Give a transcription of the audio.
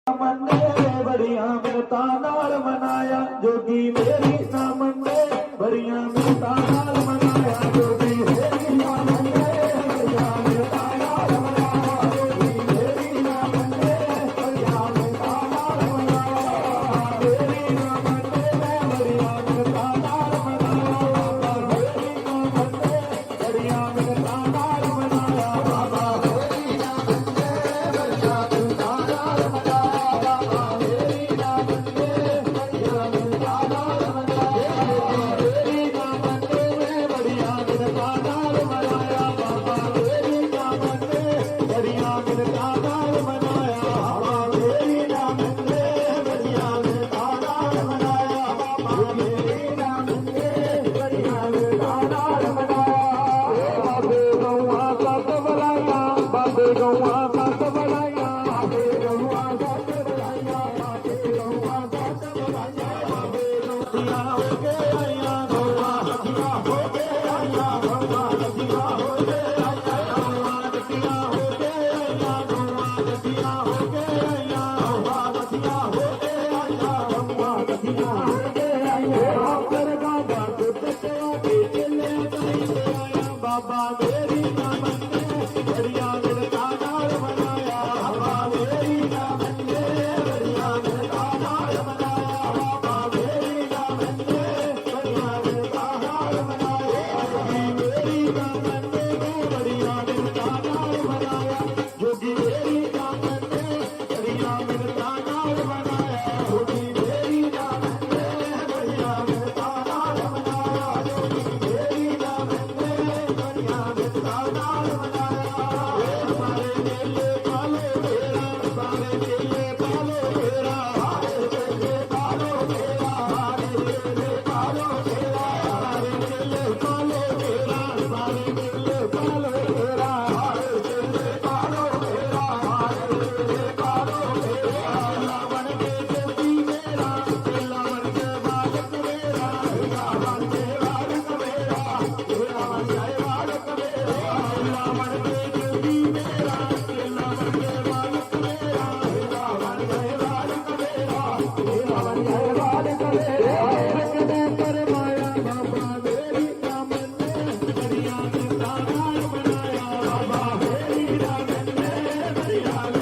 ਮੰਨੇ ਬੜੀਆਂ ਮਿੰਨਤਾਂ ਨਾਲ ਮਨਾਇਆ ਜੋਗੀ ਮੇਰੀ ਨਾ ਮੰਨੇ ਬੜੀਆਂ ਮਿੰਨਤਾਂ ਨਾਲ ਮਨਾਇਆ ਜੋਗੀ ਮੇਰੀ ਨਾ ਮੰਨੇ ਬੜੀਆਂ ਮਿੰਨਤਾਂ ਨਾਲ ਮਨਾਇਆ ਜੋਗੀ ਮੇਰੀ ਨਾ ਮੰਨੇ ਬੜੀਆਂ ਮਿੰਨਤਾਂ ਨਾਲ ਮਨਾਇਆ ਮੇਰੀ ਨਾ ਮੰਨੇ ਬੜੀਆਂ ਮਿੰਨਤਾਂ ਨਾਲ ਮਨਾਇਆ ਮੇਰੀ ਨਾ ਮੰਨੇ ਬੜੀਆਂ ਮਿੰਨਤਾਂ ਨਾਲ ਮਨਾਇਆ ਬਾਬਾ ਮੇਰੀ ਨਾ ਮੰਨੇ ਬੜੀਆਂ ਮਿੰਨਤਾਂ ਨਾਲ ਬਾਬਾ ਮੇਰੀ ਨਾ ਮੰਨੇ ਬੜੀਆਂ ਮਿੰਨਤਾਂ ਨਾਲ ਮਨਾਇਆ ਬਾਬਾ ਮੇਰੀ ਨਾ ਮੰਨੇ ਬੜੀਆਂ ਮਿੰਨਤਾਂ ਨਾਲ ਮਨਾਇਆ ਬਾਬਾ ਮੇਰੀ ਨਾ ਮੰਨੇ ਬੜੀਆਂ ਮਿੰਨਤਾਂ ਨਾਲ ਮਨਾਇਆ ਮੇਰੀ ਨਾ ਮੰਨੇ ਬੜੀਆਂ ਮਿੰਨਤਾਂ ਨਾਲ ਮਨਾਇਆ ਜੋਗੀ ਮੇਰੀ ਨਾ ਮੰਨੇ ਬੜੀਆਂ ਮਿੰਨਤਾਂ ਨਾਲ ਮਨਾਇਆ ਜੋਗੀ ਮੇਰੀ ਨਾ ਮੰਨੇ ਬੜੀਆਂ ਮਿੰਨਤਾਂ ਨਾਲ ਮਨਾਇਆ ਜੋਗੀ ਮੇਰੀ ਨਾ ਮੰਨੇ Yeah.